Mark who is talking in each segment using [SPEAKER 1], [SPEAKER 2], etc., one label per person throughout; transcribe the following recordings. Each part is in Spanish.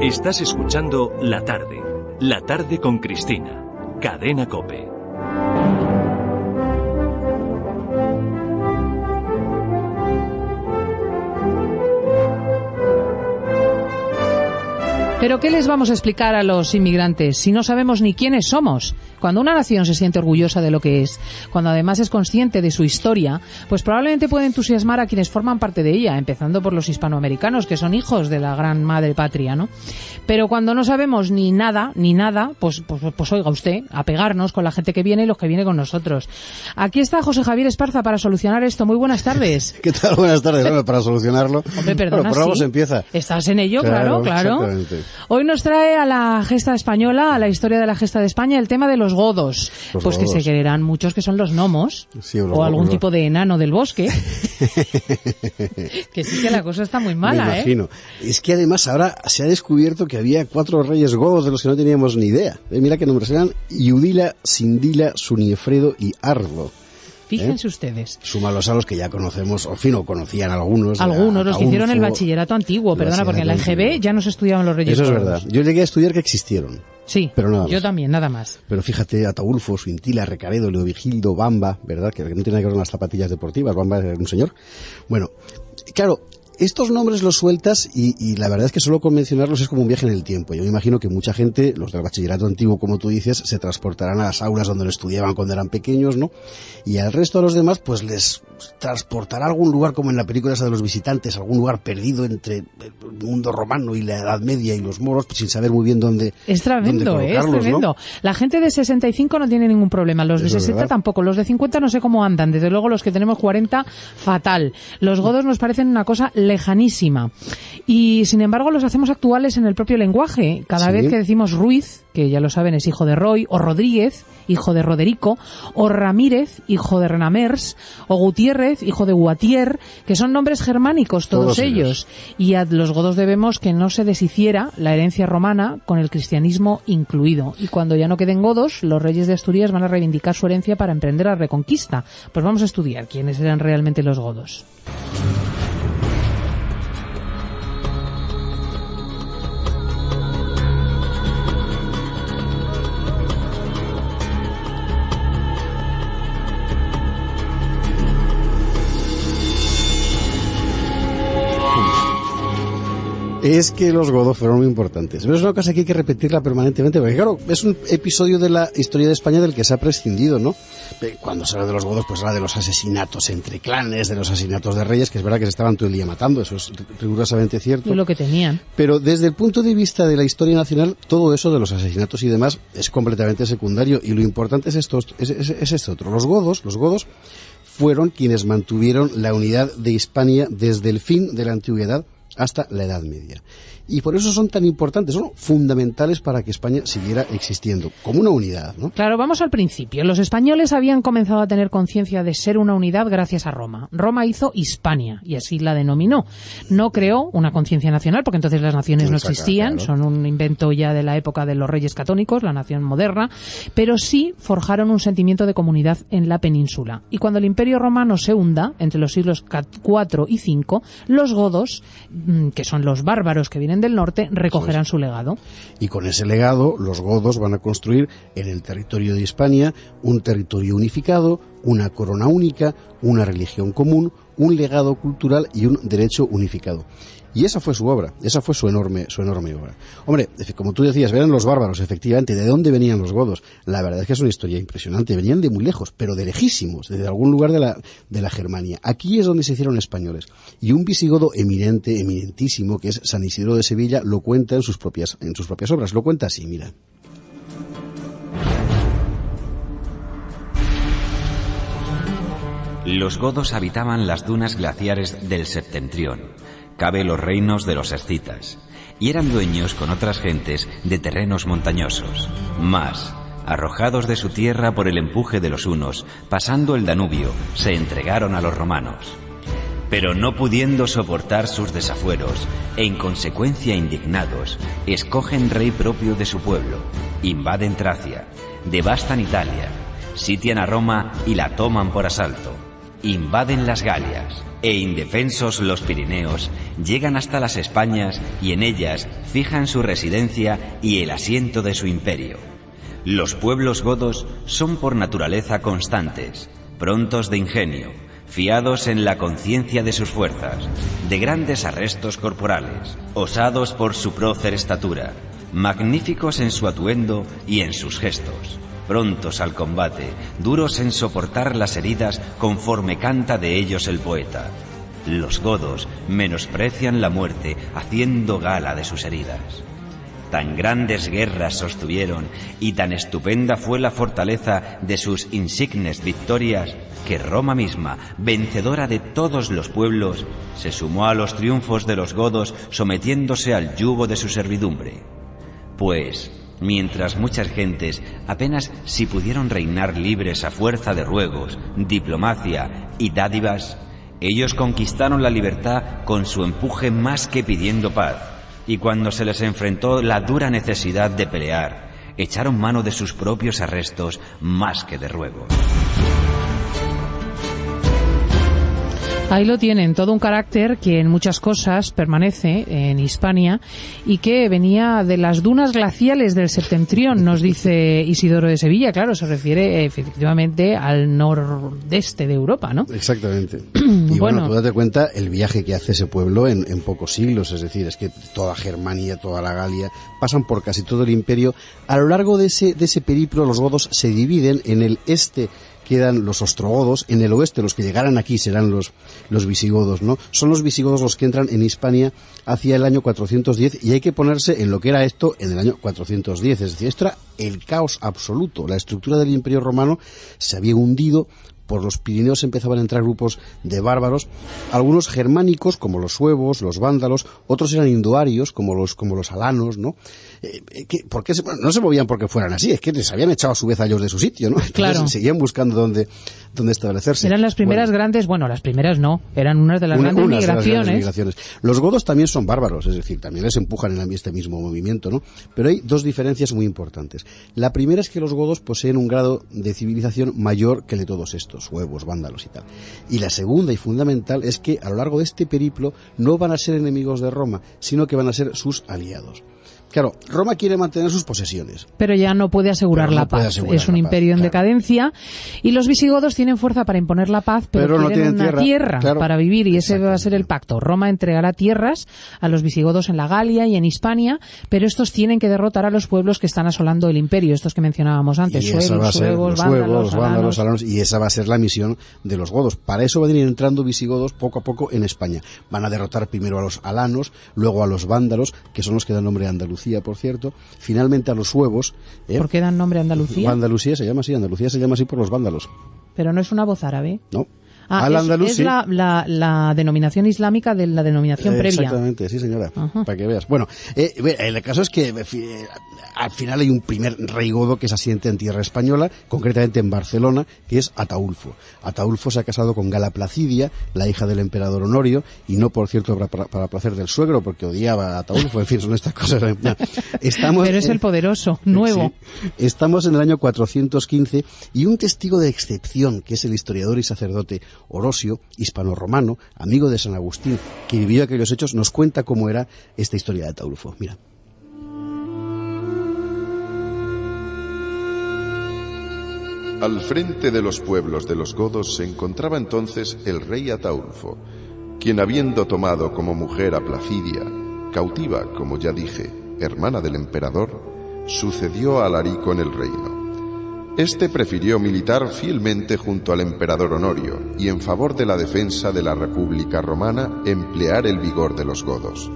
[SPEAKER 1] Estás escuchando La Tarde con Cristina, Cadena COPE.
[SPEAKER 2] ¿Pero qué les vamos a explicar a los inmigrantes si no sabemos ni quiénes somos? Cuando una nación se siente orgullosa de lo que es, cuando además es consciente de su historia, pues probablemente puede entusiasmar a quienes forman parte de ella, empezando por los hispanoamericanos, que son hijos de la gran madre patria, ¿no? Pero cuando no sabemos ni nada, pues oiga usted, a pegarnos con la gente que viene y los que viene con nosotros. Aquí está José Javier Esparza para solucionar esto. Muy buenas tardes.
[SPEAKER 3] ¿Qué tal? Buenas tardes. Bueno, para solucionarlo.
[SPEAKER 2] Hombre, perdona,
[SPEAKER 3] bueno, por algo se empieza.
[SPEAKER 2] Estás en ello, claro.
[SPEAKER 3] Exactamente.
[SPEAKER 2] Hoy nos trae a la gesta española, a la historia de la gesta de España, el tema de los godos. Pues godos. Que se creerán muchos que son los gnomos, sí, o algún tipo de enano del bosque. Que sí que la cosa está muy mala,
[SPEAKER 3] Me imagino. Es que además ahora se ha descubierto que había 4 reyes godos de los que no teníamos ni idea. Mira qué nombres eran: Iudila, Sindila, Suniefredo y Arlo.
[SPEAKER 2] Fíjense ustedes.
[SPEAKER 3] Súmalos a los que ya conocemos, o fin, o conocían algunos.
[SPEAKER 2] Los que hicieron el bachillerato antiguo, perdona, porque en la EGB ya no se estudiaban los reyes
[SPEAKER 3] godos. Eso es
[SPEAKER 2] godos.
[SPEAKER 3] verdad. Yo llegué a estudiar que existieron.
[SPEAKER 2] Sí,
[SPEAKER 3] pero nada
[SPEAKER 2] yo
[SPEAKER 3] más.
[SPEAKER 2] También, nada más.
[SPEAKER 3] Pero fíjate, Ataulfo, Suintila, Recaredo, Leovigildo, Bamba, ¿verdad? Que no tiene que ver con las zapatillas deportivas, Bamba es un señor. Bueno, claro, estos nombres los sueltas y la verdad es que solo con mencionarlos es como un viaje en el tiempo. Yo me imagino que mucha gente, los del bachillerato antiguo, como tú dices, se transportarán a las aulas donde lo estudiaban cuando eran pequeños, ¿no? Y al resto de los demás, pues les transportará a algún lugar, como en la película esa de los visitantes, algún lugar perdido entre el mundo romano y la Edad Media y los moros, pues sin saber muy bien dónde.
[SPEAKER 2] Es tremendo, es tremendo. ¿No? La gente de 65 no tiene ningún problema, los de 60 tampoco, los de 50 no sé cómo andan, desde luego los que tenemos 40, fatal. Los godos nos parecen una cosa lejanísima. Y sin embargo los hacemos actuales en el propio lenguaje. Cada vez que decimos Ruiz, que ya lo saben es hijo de Roy, o Rodríguez, hijo de Roderico, o Ramírez, hijo de Renamers, o Gutiérrez, hijo de Guatier, que son nombres germánicos todos ellos. Y a los godos debemos que no se deshiciera la herencia romana con el cristianismo incluido. Y cuando ya no queden godos, los reyes de Asturias van a reivindicar su herencia para emprender la reconquista. Pues vamos a estudiar quiénes eran realmente los godos.
[SPEAKER 3] Es que los godos fueron muy importantes. Pero es una cosa que hay que repetirla permanentemente, porque claro, es un episodio de la historia de España del que se ha prescindido, ¿no? Cuando se habla de los godos, pues habla de los asesinatos entre clanes, de los asesinatos de reyes, que es verdad que se estaban todo el día matando, eso es rigurosamente cierto.
[SPEAKER 2] Es lo que tenían.
[SPEAKER 3] Pero desde el punto de vista de la historia nacional, todo eso de los asesinatos y demás es completamente secundario, y lo importante es esto otro. Los godos fueron quienes mantuvieron la unidad de Hispania desde el fin de la antigüedad hasta la Edad Media. Y por eso son tan importantes, son fundamentales para que España siguiera existiendo como una unidad, ¿no?
[SPEAKER 2] Claro, vamos al principio. Los españoles habían comenzado a tener conciencia de ser una unidad gracias a Roma. Roma hizo Hispania y así la denominó. No creó una conciencia nacional porque entonces las naciones no existían, claro. Son un invento ya de la época de los reyes católicos, la nación moderna, pero sí forjaron un sentimiento de comunidad en la península. Y cuando el Imperio Romano se hunda, entre los siglos IV y V, los godos, que son los bárbaros que vienen del norte, recogerán su legado.
[SPEAKER 3] Y con ese legado, los godos van a construir en el territorio de Hispania un territorio unificado, una corona única, una religión común, un legado cultural y un derecho unificado. Y esa fue su obra, esa fue su enorme obra. Hombre, como tú decías, eran los bárbaros, efectivamente. ¿De dónde venían los godos? La verdad es que es una historia impresionante. Venían de muy lejos, pero de lejísimos, desde algún lugar de la Germania. Aquí es donde se hicieron españoles. Y un visigodo eminentísimo, que es San Isidro de Sevilla, lo cuenta en sus propias obras. Lo cuenta así, mira.
[SPEAKER 4] Los godos habitaban las dunas glaciares del Septentrión, cabe los reinos de los escitas, y eran dueños con otras gentes de terrenos montañosos. Mas, arrojados de su tierra por el empuje de los hunos, pasando el Danubio, se entregaron a los romanos. Pero no pudiendo soportar sus desafueros, e en consecuencia indignados, escogen rey propio de su pueblo, invaden Tracia, devastan Italia, sitian a Roma y la toman por asalto. invaden las Galias e indefensos los Pirineos, llegan hasta las Españas y en ellas fijan su residencia y el asiento de su imperio. Los pueblos godos son por naturaleza constantes, prontos de ingenio, fiados en la conciencia de sus fuerzas, de grandes arrestos corporales, osados por su prócer estatura, magníficos en su atuendo y en sus gestos, prontos al combate, duros en soportar las heridas conforme canta de ellos el poeta. Los godos menosprecian la muerte haciendo gala de sus heridas. Tan grandes guerras sostuvieron y tan estupenda fue la fortaleza de sus insignes victorias que Roma misma, vencedora de todos los pueblos, se sumó a los triunfos de los godos sometiéndose al yugo de su servidumbre. Pues, mientras muchas gentes apenas si pudieron reinar libres a fuerza de ruegos, diplomacia y dádivas, ellos conquistaron la libertad con su empuje más que pidiendo paz, y cuando se les enfrentó la dura necesidad de pelear, echaron mano de sus propios arrestos más que de ruegos.
[SPEAKER 2] Ahí lo tienen, todo un carácter que en muchas cosas permanece en Hispania y que venía de las dunas glaciales del Septentrión, nos dice Isidoro de Sevilla. Claro, se refiere efectivamente al nordeste de Europa, ¿no?
[SPEAKER 3] Exactamente. Y bueno, tú date cuenta el viaje que hace ese pueblo en pocos siglos, es decir, es que toda Germania, toda la Galia, pasan por casi todo el imperio. A lo largo de ese periplo, los godos se dividen. En el este quedan los ostrogodos, en el oeste los que llegaran aquí serán los visigodos, ¿no? Son los visigodos los que entran en Hispania hacia el año 410 y hay que ponerse en lo que era esto en el año 410, es decir, esto era el caos absoluto. La estructura del Imperio Romano se había hundido. Por los Pirineos empezaban a entrar grupos de bárbaros, algunos germánicos como los suevos, los vándalos, otros eran indoarios como los alanos, ¿no? ¿Por qué no se movían porque fueran así? Es que les habían echado a su vez a ellos de su sitio, ¿no? Entonces, claro, seguían buscando dónde establecerse.
[SPEAKER 2] Eran las primeras grandes, bueno, las primeras no, eran unas de las grandes migraciones.
[SPEAKER 3] Los godos también son bárbaros, es decir, también les empujan en este mismo movimiento, ¿no? Pero hay dos diferencias muy importantes. La primera es que los godos poseen un grado de civilización mayor que el de todos estos, suevos, vándalos y tal. Y la segunda y fundamental es que a lo largo de este periplo no van a ser enemigos de Roma, sino que van a ser sus aliados. Claro, Roma quiere mantener sus posesiones.
[SPEAKER 2] Pero ya no puede asegurar la paz. Es un imperio en decadencia y los visigodos tienen fuerza para imponer la paz, pero
[SPEAKER 3] no
[SPEAKER 2] quieren
[SPEAKER 3] tienen
[SPEAKER 2] una tierra para vivir y ese va a ser el pacto. Roma entregará tierras a los visigodos en la Galia y en Hispania, pero estos tienen que derrotar a los pueblos que están asolando el imperio, estos que mencionábamos antes, suevos, vándalos, alanos,
[SPEAKER 3] y esa va a ser la misión de los godos. Para eso van a ir entrando visigodos poco a poco en España. Van a derrotar primero a los alanos, luego a los vándalos, que son los que dan nombre a Andalucía, por cierto, finalmente a los suevos.
[SPEAKER 2] ¿Por qué dan nombre a Andalucía?
[SPEAKER 3] Andalucía se llama así por los vándalos.
[SPEAKER 2] Pero no es una voz árabe.
[SPEAKER 3] No.
[SPEAKER 2] Es la denominación islámica de la denominación previa.
[SPEAKER 3] Exactamente, sí señora, para que veas. Bueno, el caso es que al final hay un primer rey godo que se asiente en tierra española, concretamente en Barcelona, que es Ataulfo. Ataulfo se ha casado con Gala Placidia, la hija del emperador Honorio, y no, por cierto, para placer del suegro, porque odiaba a Ataulfo, en fin, son estas cosas. No.
[SPEAKER 2] Pero es el poderoso, nuevo.
[SPEAKER 3] Sí, estamos en el año 415 y un testigo de excepción, que es el historiador y sacerdote Orosio, hispano-romano, amigo de San Agustín, que vivió aquellos hechos, nos cuenta cómo era esta historia de Ataulfo. Mira.
[SPEAKER 5] Al frente de los pueblos de los godos se encontraba entonces el rey Ataulfo, quien habiendo tomado como mujer a Placidia, cautiva, como ya dije, hermana del emperador, sucedió a Alarico en el reino. Este prefirió militar fielmente junto al emperador Honorio y en favor de la defensa de la República Romana emplear el vigor de los godos.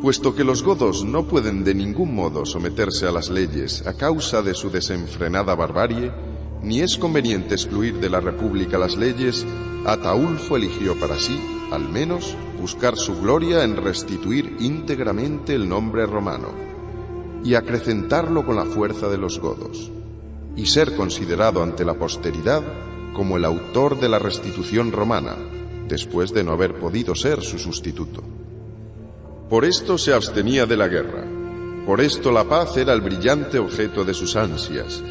[SPEAKER 5] Puesto que los godos no pueden de ningún modo someterse a las leyes a causa de su desenfrenada barbarie, ni es conveniente excluir de la República las leyes, Ataulfo eligió para sí, al menos, buscar su gloria en restituir íntegramente el nombre romano y acrecentarlo con la fuerza de los godos, y ser considerado ante la posteridad como el autor de la restitución romana, después de no haber podido ser su sustituto. Por esto se abstenía de la guerra, por esto la paz era el brillante objeto de sus ansias,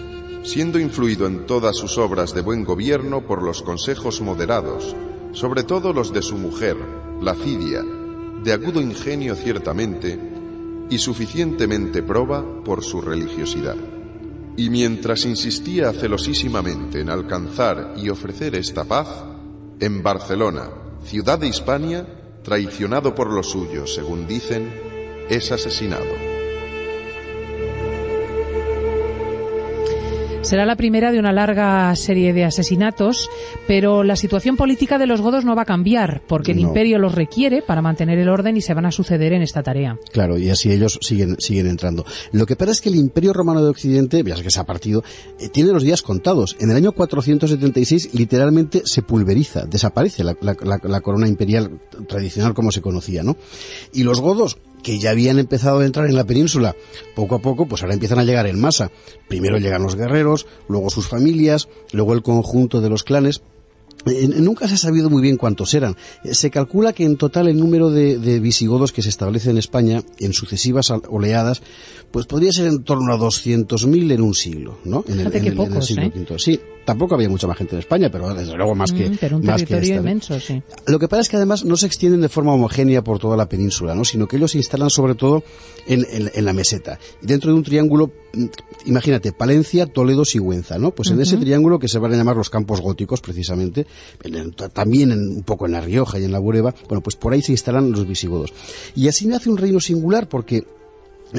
[SPEAKER 5] siendo influido en todas sus obras de buen gobierno por los consejos moderados, sobre todo los de su mujer, Placidia, de agudo ingenio ciertamente, y suficientemente proba por su religiosidad. Y mientras insistía celosísimamente en alcanzar y ofrecer esta paz, en Barcelona, ciudad de Hispania, traicionado por los suyos, según dicen, es asesinado.
[SPEAKER 2] Será la primera de una larga serie de asesinatos, pero la situación política de los godos no va a cambiar, porque el imperio los requiere para mantener el orden y se van a suceder en esta tarea.
[SPEAKER 3] Claro, y así ellos siguen entrando. Lo que pasa es que el Imperio Romano de Occidente, ya sé que se ha partido, tiene los días contados. En el año 476 literalmente se pulveriza, desaparece la corona imperial tradicional como se conocía, ¿no? Y los godos, que ya habían empezado a entrar en la península, poco a poco, pues ahora empiezan a llegar en masa. Primero llegan los guerreros, luego sus familias, luego el conjunto de los clanes. Nunca se ha sabido muy bien cuántos eran. Se calcula que en total el número de visigodos que se establece en España en sucesivas oleadas, pues podría ser en torno a 200.000 en un siglo, ¿no? En el siglo V. Sí, tampoco había mucha más gente en España, pero desde luego más que
[SPEAKER 2] pero un
[SPEAKER 3] más
[SPEAKER 2] territorio
[SPEAKER 3] que esta,
[SPEAKER 2] inmenso, sí.
[SPEAKER 3] Lo que pasa es que además no se extienden de forma homogénea por toda la península, ¿no? Sino que ellos se instalan sobre todo en la meseta. Y dentro de un triángulo, imagínate, Palencia, Toledo, Sigüenza, ¿no? Pues en ese triángulo que se van a llamar los campos góticos, precisamente, también un poco en La Rioja y en la Bureba, bueno, pues por ahí se instalan los visigodos. Y así nace un reino singular porque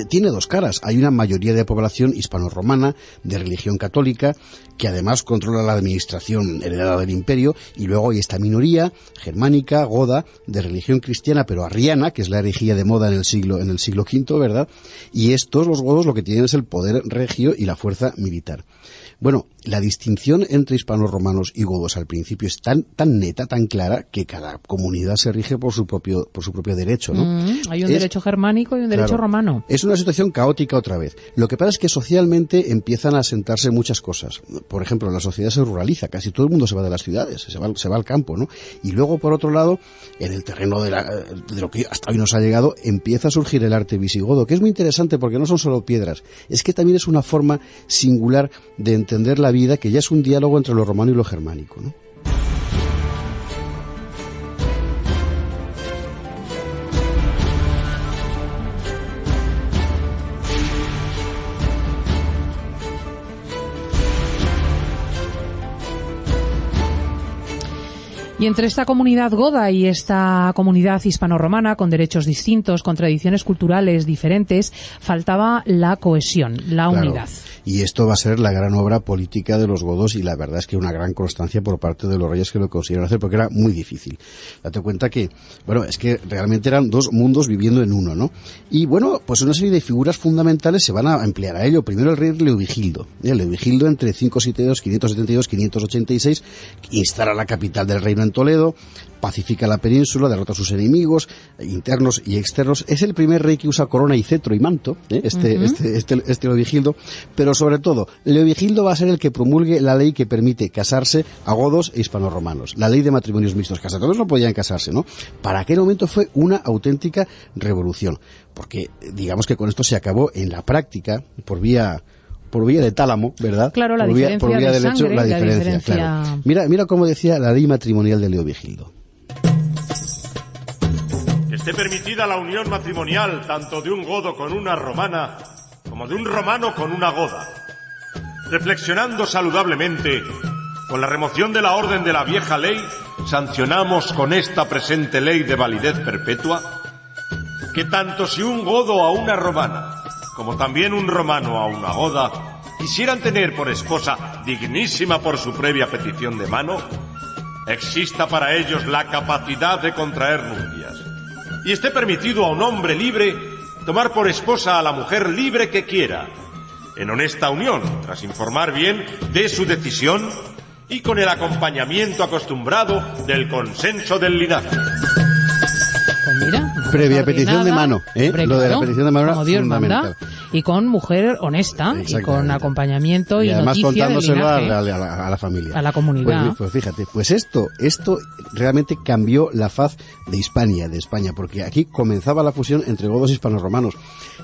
[SPEAKER 3] tiene dos caras. Hay una mayoría de población hispano-romana, de religión católica, que además controla la administración heredada del imperio, y luego hay esta minoría germánica, goda, de religión cristiana, pero arriana, que es la herejía de moda en el siglo V, ¿verdad? Y estos, los godos, lo que tienen es el poder regio y la fuerza militar. Bueno, la distinción entre hispanos-romanos y godos al principio es tan neta, tan clara, que cada comunidad se rige por su propio derecho, ¿no?
[SPEAKER 2] Hay un derecho germánico y un derecho romano.
[SPEAKER 3] Es una situación caótica otra vez. Lo que pasa es que socialmente empiezan a asentarse muchas cosas. Por ejemplo, la sociedad se ruraliza, casi todo el mundo se va de las ciudades, se va al campo, ¿no? Y luego, por otro lado, en el terreno de lo que hasta hoy nos ha llegado, empieza a surgir el arte visigodo, que es muy interesante porque no son solo piedras, es que también es una forma singular de entender la vida, que ya es un diálogo entre lo romano y lo germánico, ¿no?
[SPEAKER 2] Y entre esta comunidad goda y esta comunidad hispano-romana, con derechos distintos, con tradiciones culturales diferentes, faltaba la cohesión, la unidad.
[SPEAKER 3] Y esto va a ser la gran obra política de los godos, y la verdad es que una gran constancia por parte de los reyes que lo consiguieron hacer, porque era muy difícil. Date cuenta que, bueno, es que realmente eran dos mundos viviendo en uno, ¿no? Y bueno, pues una serie de figuras fundamentales se van a emplear a ello. Primero el rey Leovigildo. Leovigildo, entre 572, 586, instala la capital del reino en Toledo, pacifica la península, derrota a sus enemigos internos y externos. Es el primer rey que usa corona y cetro y manto, este Leovigildo, pero sobre todo, Leovigildo va a ser el que promulgue la ley que permite casarse a godos e hispanorromanos, la ley de matrimonios mixtos, que hasta todos no podían casarse, ¿no? Para aquel momento fue una auténtica revolución, porque digamos que con esto se acabó en la práctica, por vía de tálamo, ¿verdad?
[SPEAKER 2] Claro, la
[SPEAKER 3] diferencia
[SPEAKER 2] de
[SPEAKER 3] del hecho,
[SPEAKER 2] sangre,
[SPEAKER 3] la diferencia. Claro. Mira cómo decía la ley matrimonial de Leovigildo.
[SPEAKER 6] Que esté permitida la unión matrimonial tanto de un godo con una romana como de un romano con una goda. Reflexionando saludablemente, con la remoción de la orden de la vieja ley, sancionamos con esta presente ley de validez perpetua que tanto si un godo a una romana como también un romano a una goda quisieran tener por esposa, dignísima por su previa petición de mano, exista para ellos la capacidad de contraer nupcias, y esté permitido a un hombre libre tomar por esposa a la mujer libre que quiera, en honesta unión, tras informar bien de su decisión y con el acompañamiento acostumbrado del consenso del linaje.
[SPEAKER 2] Pues mira,
[SPEAKER 3] previa petición de mano,
[SPEAKER 2] Hombre,
[SPEAKER 3] lo de la petición de mano era fundamental.
[SPEAKER 2] Manda, y con mujer honesta, y con acompañamiento y
[SPEAKER 3] además
[SPEAKER 2] noticia
[SPEAKER 3] contándoselo a la familia.
[SPEAKER 2] A la comunidad.
[SPEAKER 3] Pues fíjate, pues esto realmente cambió la faz de Hispania, porque aquí comenzaba la fusión entre godos y hispanorromanos.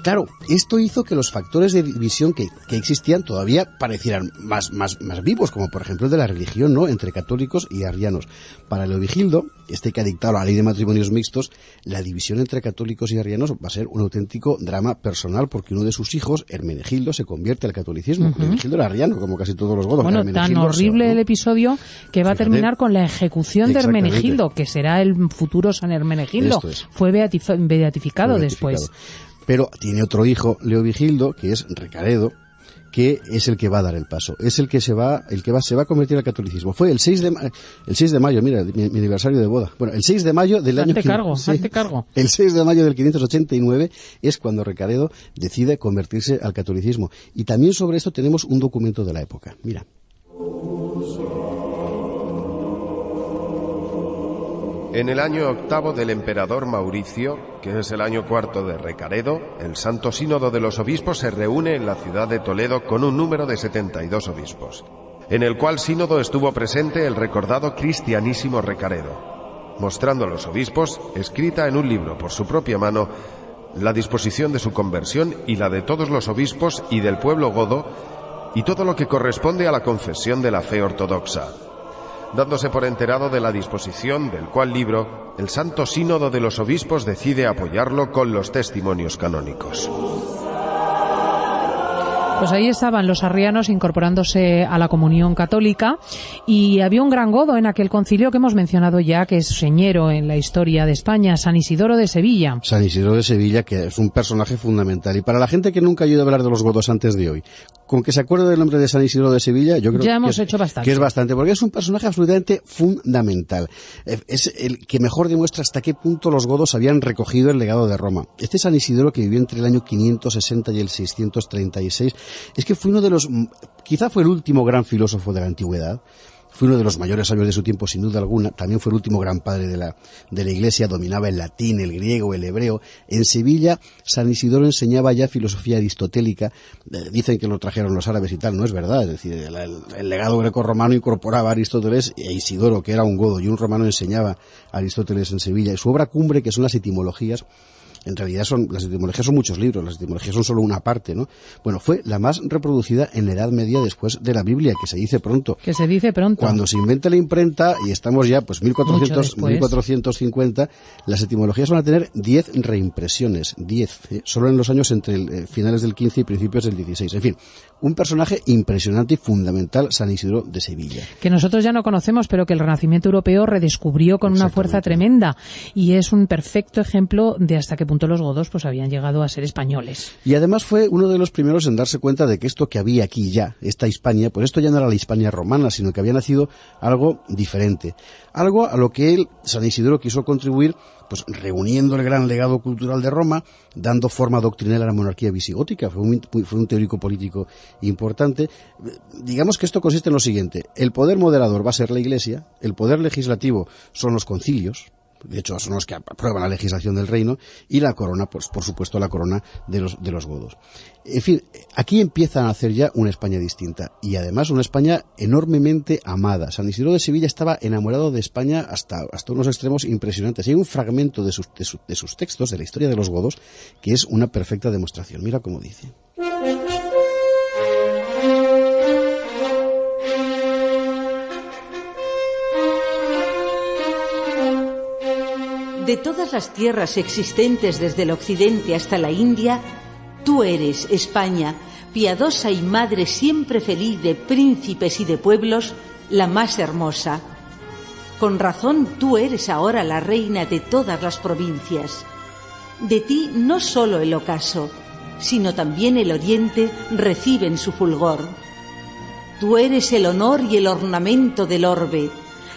[SPEAKER 3] Claro, esto hizo que los factores de división que existían todavía parecieran más vivos, como por ejemplo el de la religión, ¿no?, entre católicos y arrianos. Para Leovigildo, que ha dictado la ley de matrimonios mixtos, la división entre católicos y arrianos va a ser un auténtico drama personal, porque uno de sus hijos, Hermenegildo, se convierte al catolicismo. Leovigildo era arriano, como casi todos los godos.
[SPEAKER 2] Bueno, tan horrible el episodio que va a terminar con la ejecución de Hermenegildo, que será el futuro San Hermenegildo. Fue beatificado después.
[SPEAKER 3] Pero tiene otro hijo, Leovigildo, que es Recaredo, que es el que va a dar el paso, es el que se va a convertir al catolicismo. Fue el 6 de mayo, mira, mi aniversario de boda. Bueno, el 6 de mayo del año...
[SPEAKER 2] Hazte cargo.
[SPEAKER 3] El 6 de mayo del 589 es cuando Recaredo decide convertirse al catolicismo. Y también sobre esto tenemos un documento de la época. Mira.
[SPEAKER 7] En el año 8 del emperador Mauricio, que es el año 4 de Recaredo, el Santo Sínodo de los Obispos se reúne en la ciudad de Toledo con un número de 72 obispos, en el cual sínodo estuvo presente el recordado cristianísimo Recaredo, mostrando a los obispos, escrita en un libro por su propia mano, la disposición de su conversión y la de todos los obispos y del pueblo godo, y todo lo que corresponde a la confesión de la fe ortodoxa. Dándose por enterado de la disposición del cual libro, el Santo Sínodo de los Obispos decide apoyarlo con los testimonios canónicos.
[SPEAKER 2] Pues ahí estaban los arrianos incorporándose a la comunión católica, y había un gran godo en aquel concilio que hemos mencionado ya, que es señero en la historia de España, San Isidoro de Sevilla.
[SPEAKER 3] San Isidoro de Sevilla, que es un personaje fundamental. Y para la gente que nunca ha oído hablar de los godos antes de hoy, con que se acuerde del nombre de San Isidoro de Sevilla, yo creo que es bastante, porque es un personaje absolutamente fundamental. Es el que mejor demuestra hasta qué punto los godos habían recogido el legado de Roma. Este San Isidoro, que vivió entre el año 560 y el 636, es que fue quizá fue el último gran filósofo de la antigüedad. Fue uno de los mayores sabios de su tiempo, sin duda alguna. También fue el último gran padre de la Iglesia. Dominaba el latín, el griego, el hebreo. En Sevilla, San Isidoro enseñaba ya filosofía aristotélica. Dicen que lo trajeron los árabes y tal. No es verdad. Es decir, el legado grecorromano incorporaba a Aristóteles, e Isidoro, que era un godo y un romano, enseñaba a Aristóteles en Sevilla. Y su obra cumbre, que son las etimologías, en realidad las etimologías son muchos libros, las etimologías son solo una parte, ¿no? Bueno, fue la más reproducida en la Edad Media después de la Biblia, que se dice pronto. Cuando se inventa la imprenta, y estamos ya, 1450, las etimologías van a tener 10 reimpresiones, 10, solo en los años entre finales del 15 y principios del 16. En fin, un personaje impresionante y fundamental, San Isidoro de Sevilla.
[SPEAKER 2] Que nosotros ya no conocemos, pero que el Renacimiento europeo redescubrió con una fuerza tremenda, y es un perfecto ejemplo de hasta qué punto los godos habían llegado a ser españoles.
[SPEAKER 3] Y además fue uno de los primeros en darse cuenta de que esto que había aquí ya, esta Hispania, pues esto ya no era la Hispania romana, sino que había nacido algo diferente. Algo a lo que San Isidoro, quiso contribuir, reuniendo el gran legado cultural de Roma, dando forma doctrinal a la monarquía visigótica. Fue un teórico político importante. Digamos que esto consiste en lo siguiente: el poder moderador va a ser la Iglesia, el poder legislativo son los concilios, de hecho son los que aprueban la legislación del reino, y la corona, pues por supuesto la corona de los godos. En fin, aquí empiezan a hacer ya una España distinta, y además una España enormemente amada. San Isidoro de Sevilla estaba enamorado de España hasta unos extremos impresionantes. Y hay un fragmento de sus textos, de la historia de los godos, que es una perfecta demostración. Mira cómo dice.
[SPEAKER 8] De todas las tierras existentes desde el occidente hasta la India, tú eres, España, piadosa y madre siempre feliz de príncipes y de pueblos, la más hermosa. Con razón tú eres ahora la reina de todas las provincias. De ti no solo el ocaso, sino también el oriente reciben su fulgor. Tú eres el honor y el ornamento del orbe,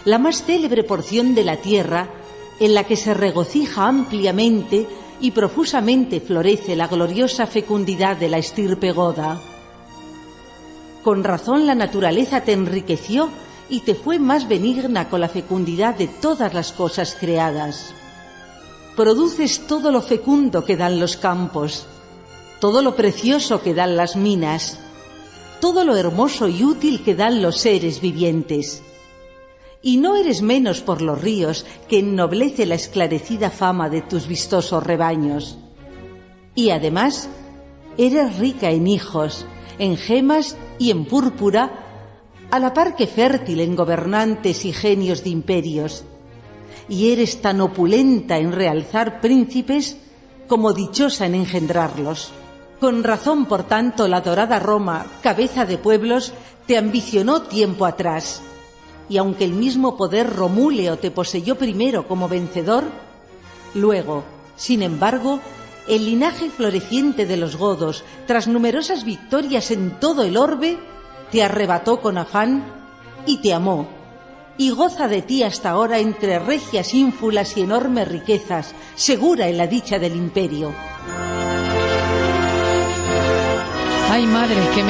[SPEAKER 8] la más célebre porción de la tierra, en la que se regocija ampliamente y profusamente florece la gloriosa fecundidad de la estirpe goda. Con razón la naturaleza te enriqueció y te fue más benigna con la fecundidad de todas las cosas creadas. produces todo lo fecundo que dan los campos, todo lo precioso que dan las minas, todo lo hermoso y útil que dan los seres vivientes. Y no eres menos por los ríos, que ennoblece la esclarecida fama de tus vistosos rebaños. Y además, eres rica en hijos, en gemas y en púrpura, a la par que fértil en gobernantes y genios de imperios. Y eres tan opulenta en realzar príncipes como dichosa en engendrarlos. Con razón, por tanto, la dorada Roma, cabeza de pueblos, te ambicionó tiempo atrás. Y aunque el mismo poder romúleo te poseyó primero como vencedor, luego, sin embargo, el linaje floreciente de los godos, tras numerosas victorias en todo el orbe, te arrebató con afán y te amó, y goza de ti hasta ahora entre regias ínfulas y enormes riquezas, segura en la dicha del imperio.
[SPEAKER 2] Ay, madre, que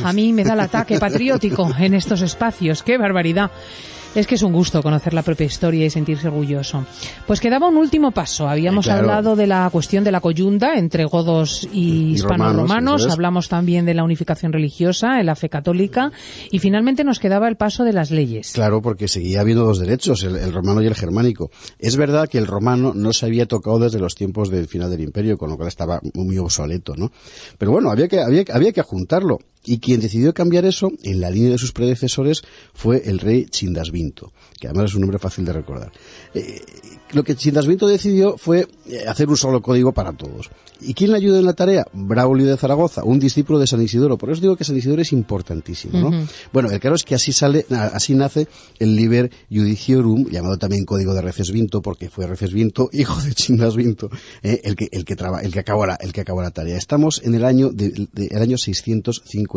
[SPEAKER 2] a mí me da el ataque patriótico en estos espacios. ¡Qué barbaridad! Es que es un gusto conocer la propia historia y sentirse orgulloso. Pues quedaba un último paso. Habíamos hablado de la cuestión de la coyunda entre godos y hispano-romanos. Hablamos también de la unificación religiosa en la fe católica. Y finalmente nos quedaba el paso de las leyes.
[SPEAKER 3] Claro, porque seguía habiendo dos derechos, el romano y el germánico. Es verdad que el romano no se había tocado desde los tiempos del final del imperio, con lo cual estaba muy obsoleto, ¿no? Pero bueno, había que juntarlo. Y quien decidió cambiar eso, en la línea de sus predecesores, fue el rey Chindasvinto, que además es un nombre fácil de recordar. Lo que Chindasvinto decidió fue hacer un solo código para todos. ¿Y quién le ayudó en la tarea? Braulio de Zaragoza, un discípulo de San Isidoro. Por eso digo que San Isidoro es importantísimo, ¿no? Bueno, el claro es que así nace el Liber Judiciorum, llamado también Código de Recesvinto, porque fue Recesvinto, hijo de Chindasvinto, el que acabó la tarea. Estamos en el año el año 654.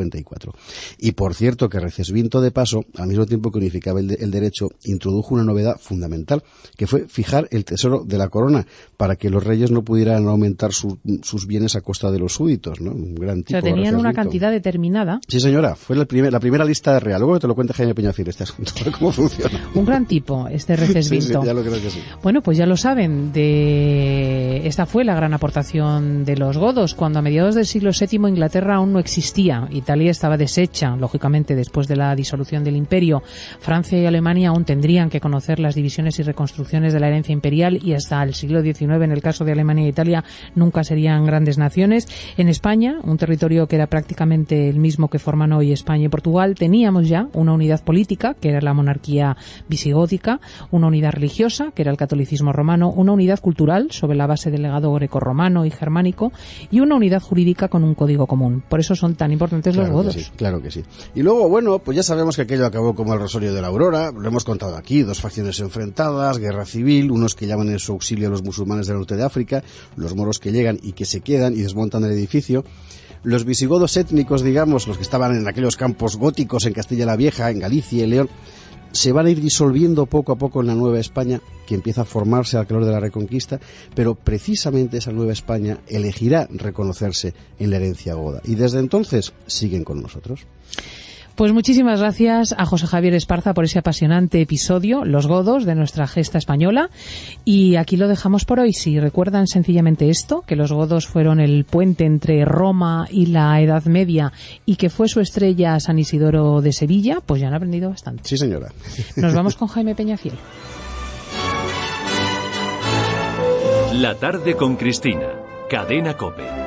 [SPEAKER 3] Y por cierto que Recesvinto, de paso, al mismo tiempo que unificaba el derecho, introdujo una novedad fundamental, que fue fijar el tesoro de la corona para que los reyes no pudieran aumentar sus bienes a costa de los súbditos, ¿no? Un gran tipo.
[SPEAKER 2] O sea, tenían una cantidad determinada.
[SPEAKER 3] Sí, señora, fue la primera lista real. Luego te lo cuenta Jaime Peñafiel este asunto, cómo funciona.
[SPEAKER 2] Un gran tipo, este Recesvinto.
[SPEAKER 3] Sí, ya lo creo que sí.
[SPEAKER 2] Bueno, pues ya lo saben, esta fue la gran aportación de los godos. Cuando a mediados del siglo VII Inglaterra aún no existía, Italia estaba deshecha, lógicamente, después de la disolución del imperio. Francia y Alemania aún tendrían que conocer las divisiones y reconstrucciones de la herencia imperial, y hasta el siglo XIX, en el caso de Alemania e Italia, nunca serían grandes naciones. En España, un territorio que era prácticamente el mismo que forman hoy España y Portugal, teníamos ya una unidad política, que era la monarquía visigótica, una unidad religiosa, que era el catolicismo romano, una unidad cultural sobre la base del legado grecorromano y germánico, y una unidad jurídica con un código común. Por eso son tan importantes los godos.
[SPEAKER 3] Sí, claro que sí. Y luego, bueno, pues ya sabemos que aquello acabó como el Rosario de la Aurora, lo hemos contado aquí, dos facciones enfrentadas, guerra civil, unos que llaman en su auxilio a los musulmanes del norte de África, los moros que llegan y que se quedan y desmontan el edificio, los visigodos étnicos, digamos, los que estaban en aquellos campos góticos en Castilla la Vieja, en Galicia y León, se van a ir disolviendo poco a poco en la Nueva España, que empieza a formarse al calor de la Reconquista, pero precisamente esa Nueva España elegirá reconocerse en la herencia goda. Y desde entonces siguen con nosotros.
[SPEAKER 2] Pues muchísimas gracias a José Javier Esparza por ese apasionante episodio, Los godos, de nuestra gesta española. Y aquí lo dejamos por hoy. Si recuerdan sencillamente esto, que los godos fueron el puente entre Roma y la Edad Media y que fue su estrella San Isidoro de Sevilla, pues ya han aprendido bastante.
[SPEAKER 3] Sí, señora.
[SPEAKER 2] Nos vamos con Jaime Peñafiel.
[SPEAKER 1] La tarde con Cristina. Cadena COPE.